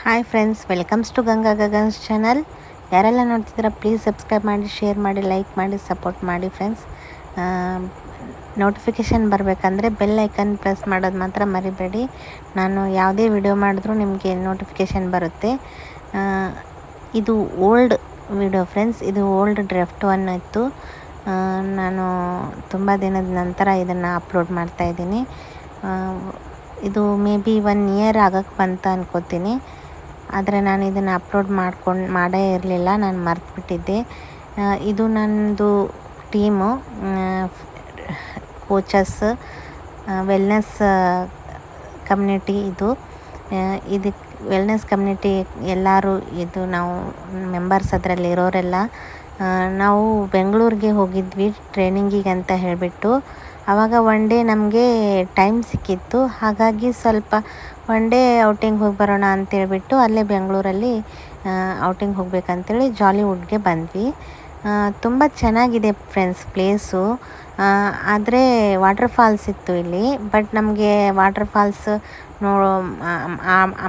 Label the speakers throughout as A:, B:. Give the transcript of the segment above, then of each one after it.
A: Hi friends, welcomes to Ganga Gagan's channel. ಯಾರೆಲ್ಲ ನೋಡ್ತಿದ್ದೀರಾ please subscribe ಮಾಡಿ, ಶೇರ್ ಮಾಡಿ, ಲೈಕ್ ಮಾಡಿ, ಸಪೋರ್ಟ್ ಮಾಡಿ ಫ್ರೆಂಡ್ಸ್. ನೋಟಿಫಿಕೇಷನ್ ಬರಬೇಕಂದ್ರೆ ಬೆಲ್ ಐಕನ್ ಪ್ರೆಸ್ ಮಾಡೋದು ಮಾತ್ರ ಮರಿಬೇಡಿ. ನಾನು ಯಾವುದೇ ವಿಡಿಯೋ ಮಾಡಿದ್ರೂ ನಿಮಗೆ ನೋಟಿಫಿಕೇಷನ್ ಬರುತ್ತೆ. ಇದು ಓಲ್ಡ್ ವಿಡಿಯೋ ಫ್ರೆಂಡ್ಸ್, ಇದು ಓಲ್ಡ್ ಡ್ರಾಫ್ಟ್ 1 ಇತ್ತು. ನಾನು ತುಂಬ ದಿನದ ನಂತರ ಇದನ್ನು ಅಪ್ಲೋಡ್ ಮಾಡ್ತಾಯಿದ್ದೀನಿ. ಇದು ಮೇ ಬಿ 1 ಇಯರ್ ಆಗಕ್ಕೆ ಬಂತ ಅನ್ಕೋತೀನಿ. ಆದರೆ ನಾನು ಇದನ್ನು ಅಪ್ಲೋಡ್ ಮಾಡೇ ಇರಲಿಲ್ಲ, ನಾನು ಮರೆತುಬಿಟ್ಟಿದ್ದೆ. ಇದು ನನ್ನದು ಟೀಮು, ಕೋಚಸ್, ವೆಲ್ನೆಸ್ ಕಮ್ಯುನಿಟಿ. ಇದಕ್ಕೆ ವೆಲ್ನೆಸ್ ಕಮ್ಯುನಿಟಿ ಎಲ್ಲರೂ, ಇದು ನಾವು ಮೆಂಬರ್ಸ್ ಅದರಲ್ಲಿ ಇರೋರೆಲ್ಲ ನಾವು ಬೆಂಗಳೂರಿಗೆ ಹೋಗಿದ್ವಿ ಟ್ರೈನಿಂಗಿಗೆ ಅಂತ ಹೇಳಿಬಿಟ್ಟು. ಆವಾಗ ಒನ್ ಡೇ ನಮಗೆ ಟೈಮ್ ಸಿಕ್ಕಿತ್ತು. ಹಾಗಾಗಿ ಸ್ವಲ್ಪ ಒನ್ ಡೇ ಔಟಿಂಗ್ ಹೋಗಿ ಬರೋಣ ಅಂತೇಳ್ಬಿಟ್ಟು ಅಲ್ಲೇ ಬೆಂಗಳೂರಲ್ಲಿ ಔಟಿಂಗ್ ಹೋಗ್ಬೇಕಂತೇಳಿ ಜಾಲಿವುಡ್ಗೆ ಬಂದ್ವಿ. ತುಂಬ ಚೆನ್ನಾಗಿದೆ ಫ್ರೆಂಡ್ಸ್ ಪ್ಲೇಸು. ಆದರೆ ವಾಟರ್ ಫಾಲ್ಸ್ ಇತ್ತು ಇಲ್ಲಿ. ಬಟ್ ನಮಗೆ ವಾಟರ್ ಫಾಲ್ಸ್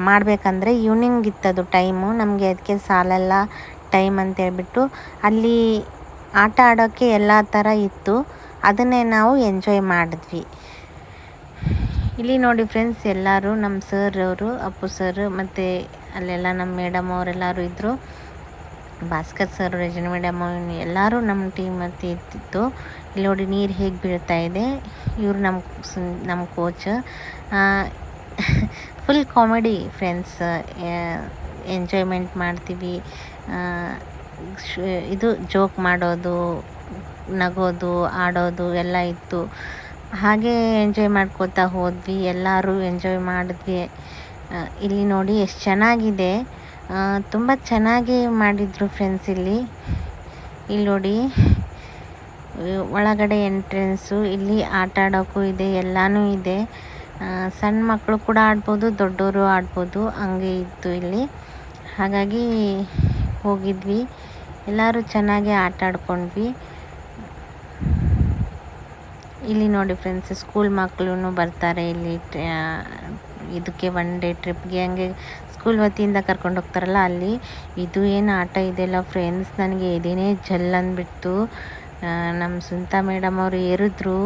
A: ಮಾಡಬೇಕಂದ್ರೆ ಈವ್ನಿಂಗ್ ಇತ್ತದು ಟೈಮು. ನಮಗೆ ಅದಕ್ಕೆ ಸಾಲಲ್ಲ ಟೈಮ್ ಅಂತೇಳ್ಬಿಟ್ಟು ಅಲ್ಲಿ ಆಟ ಆಡೋಕ್ಕೆ ಎಲ್ಲ ಥರ ಇತ್ತು. ಅದನ್ನೇ ನಾವು ಎಂಜಾಯ್ ಮಾಡಿದ್ವಿ. ಇಲ್ಲಿ ನೋಡಿ ಫ್ರೆಂಡ್ಸ್, ಎಲ್ಲರೂ ನಮ್ಮ ಸರ್ ಅವರು, ಅಪ್ಪು ಸರ್, ಮತ್ತು ಅಲ್ಲೆಲ್ಲ ನಮ್ಮ ಮೇಡಮ್ ಅವರೆಲ್ಲರೂ ಇದ್ದರು. ಭಾಸ್ಕರ್ ಸರ್, ರಜನಿ ಮೇಡಮ್, ಎಲ್ಲರೂ ನಮ್ಮ ಟೀಮ್ ಮತ್ತು ಇರ್ತಿತ್ತು. ಇಲ್ಲಿ ನೋಡಿ ನೀರು ಹೇಗೆ ಬೀಳ್ತಾ ಇದೆ. ಇವರು ನಮ್ಮ coach. Full comedy friends, enjoyment ಮಾಡ್ತೀವಿ. ಇದು ಜೋಕ್ ಮಾಡೋದು, ನಗೋದು, ಆಡೋದು ಎಲ್ಲ ಇತ್ತು. ಹಾಗೆ ಎಂಜಾಯ್ ಮಾಡ್ಕೋತಾ ಹೋದ್ವಿ, ಎಲ್ಲರೂ ಎಂಜಾಯ್ ಮಾಡಿದ್ವಿ. ಇಲ್ಲಿ ನೋಡಿ ಎಷ್ಟು ಚೆನ್ನಾಗಿದೆ, ತುಂಬ ಚೆನ್ನಾಗಿ ಮಾಡಿದರು ಫ್ರೆಂಡ್ಸ್. ಇಲ್ಲಿ ನೋಡಿ ಒಳಗಡೆ ಎಂಟ್ರೆನ್ಸು. ಇಲ್ಲಿ ಆಟ ಆಡೋಕ್ಕೂ ಇದೆ, ಎಲ್ಲನೂ ಇದೆ. ಸಣ್ಣ ಮಕ್ಕಳು ಕೂಡ ಆಡ್ಬೋದು, ದೊಡ್ಡವರು ಆಡ್ಬೋದು, ಹಂಗೆ ಇತ್ತು ಇಲ್ಲಿ. ಹಾಗಾಗಿ ಹೋಗಿದ್ವಿ, ಎಲ್ಲರೂ ಚೆನ್ನಾಗಿ ಆಟ ಆಡ್ಕೊಂಡ್ವಿ. ಇಲ್ಲಿ ನೋಡಿ ಫ್ರೆಂಡ್ಸ್, ಸ್ಕೂಲ್ ಮಕ್ಕಳು ಬರ್ತಾರೆ ಇಲ್ಲಿ ಇದಕ್ಕೆ ಒನ್ ಡೇ ಟ್ರಿಪ್ಗೆ. ಹಂಗೆ ಸ್ಕೂಲ್ ವತಿಯಿಂದ ಕರ್ಕೊಂಡು ಹೋಗ್ತಾರಲ್ಲ ಅಲ್ಲಿ. ಇದು ಏನು ಆಟ ಇದೆಯಲ್ಲ ಫ್ರೆಂಡ್ಸ್, ನನಗೆ ಎದೆನೇ ಜಲ್ ಅಂದ್ಬಿಟ್ಟು. ನಮ್ಮ ಸುಂತಾ ಮೇಡಮ್ ಅವರು ಏರಿದ್ರು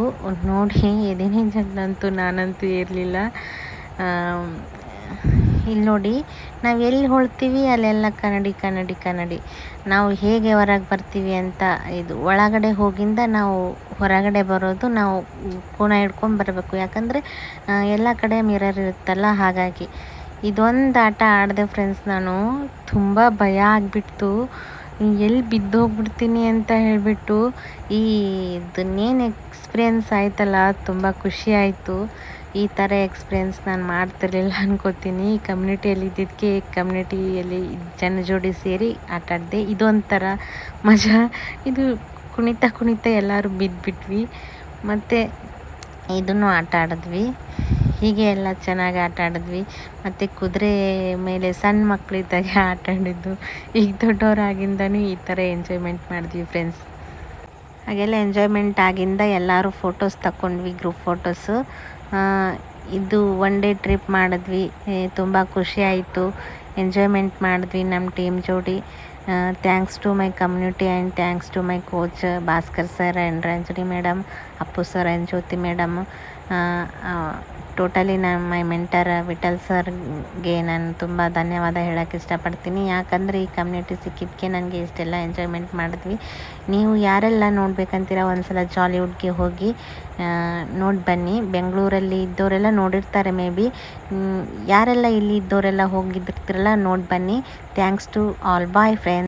A: ನೋಡಿ, ಎದೆನೇ ಜಲ್ ಅಂತೂ, ನಾನಂತೂ ಏರಲಿಲ್ಲ. ಇಲ್ಲಿ ನೋಡಿ, ನಾವು ಎಲ್ಲಿ ಹೊಳ್ತೀವಿ ಅಲ್ಲೆಲ್ಲ ಕನ್ನಡಿ. ನಾವು ಹೇಗೆ ಹೊರಗೆ ಬರ್ತೀವಿ ಅಂತ, ಇದು ಒಳಗಡೆ ಹೋಗಿಂದ ನಾವು ಹೊರಗಡೆ ಬರೋದು, ನಾವು ಕೋನ ಹಿಡ್ಕೊಂಡು ಬರಬೇಕು. ಯಾಕಂದರೆ ಎಲ್ಲ ಕಡೆ ಮಿರರ್ ಇರುತ್ತಲ್ಲ. ಹಾಗಾಗಿ ಇದೊಂದು ಆಟ ಆಡಿದೆ ಫ್ರೆಂಡ್ಸ್. ನಾನು ತುಂಬ ಭಯ ಆಗಿಬಿಡ್ತು, ಎಲ್ಲಿ ಬಿದ್ದೋಗ್ಬಿಡ್ತೀನಿ ಅಂತ ಹೇಳಿಬಿಟ್ಟು. ಇದನ್ನೇನು ಎಕ್ಸ್ಪೀರಿಯೆನ್ಸ್ ಆಯ್ತಲ್ಲ, ತುಂಬ ಖುಷಿ ಆಯಿತು. ಈ ಥರ ಎಕ್ಸ್ಪೀರಿಯೆನ್ಸ್ ನಾನು ಮಾಡ್ತಿರ್ಲಿಲ್ಲ ಅನ್ಕೋತೀನಿ. ಈ ಕಮ್ಯುನಿಟಿಯಲ್ಲಿ ಇದ್ದಿದ್ದಕ್ಕೆ, ಕಮ್ಯುನಿಟಿಯಲ್ಲಿ ಜನ ಜೋಡಿ ಸೇರಿ ಆಟ ಆಡಿದೆ. ಇದೊಂಥರ ಮಜಾ. ಇದು ಕುಣಿತ ಎಲ್ಲರೂ ಬಿದ್ದುಬಿಟ್ವಿ. ಮತ್ತು ಇದನ್ನು ಆಟ ಆಡಿದ್ವಿ. ಹೀಗೆ ಎಲ್ಲ ಚೆನ್ನಾಗಿ ಆಟ ಆಡಿದ್ವಿ. ಮತ್ತು ಕುದುರೆ ಮೇಲೆ ಸಣ್ಣ ಮಕ್ಕಳಿದ್ದಾಗ ಆಟ ಆಡಿದ್ದು. ಈಗ ದೊಡ್ಡವರಾಗಿಂದನೂ ಈ ಥರ ಎಂಜಾಯ್ಮೆಂಟ್ ಮಾಡಿದ್ವಿ ಫ್ರೆಂಡ್ಸ್. ಹಾಗೆಲ್ಲ ಎಂಜಾಯ್ಮೆಂಟ್ ಆಗಿಂದ ಎಲ್ಲರೂ ಫೋಟೋಸ್ ತಗೊಂಡ್ವಿ, ಗ್ರೂಪ್ ಫೋಟೋಸು. ಇದು ಒನ್ ಡೇ ಟ್ರಿಪ್ ಮಾಡಿದ್ವಿ. ತುಂಬ ಖುಷಿ ಆಯಿತು, ಎಂಜಾಯ್ಮೆಂಟ್ ಮಾಡಿದ್ವಿ ನಮ್ಮ ಟೀಮ್ ಜೋಡಿ. Thanks to my community and thanks to my coach Bhaskar sir and Ranjani madam, Appu sir and Jyoti madam. Totally my mentor Vitthal ಸರ್ಗೆ ನಾನು ತುಂಬ ಧನ್ಯವಾದ ಹೇಳೋಕ್ಕೆ ಇಷ್ಟಪಡ್ತೀನಿ. ಯಾಕಂದರೆ ಈ ಕಮ್ಯುನಿಟಿ ಸಿಕ್ಕಿದ್ದಕ್ಕೆ ನನಗೆ ಇಷ್ಟೆಲ್ಲ ಎಂಜಾಯ್ಮೆಂಟ್ ಮಾಡಿದ್ವಿ. ನೀವು ಯಾರೆಲ್ಲ ನೋಡ್ಬೇಕಂತೀರ ಒಂದ್ಸಲ ಜಾಲಿವುಡ್ಗೆ ಹೋಗಿ ನೋಡಿ ಬನ್ನಿ. ಬೆಂಗಳೂರಲ್ಲಿ ಇದ್ದವರೆಲ್ಲ ನೋಡಿರ್ತಾರೆ ಮೇ ಬಿ. ಯಾರೆಲ್ಲ ಇಲ್ಲಿ ಇದ್ದವರೆಲ್ಲ ಹೋಗಿದ್ದಿರ್ತಿರಲ್ಲ, ನೋಡಿ ಬನ್ನಿ. Thanks to all. Bye friends.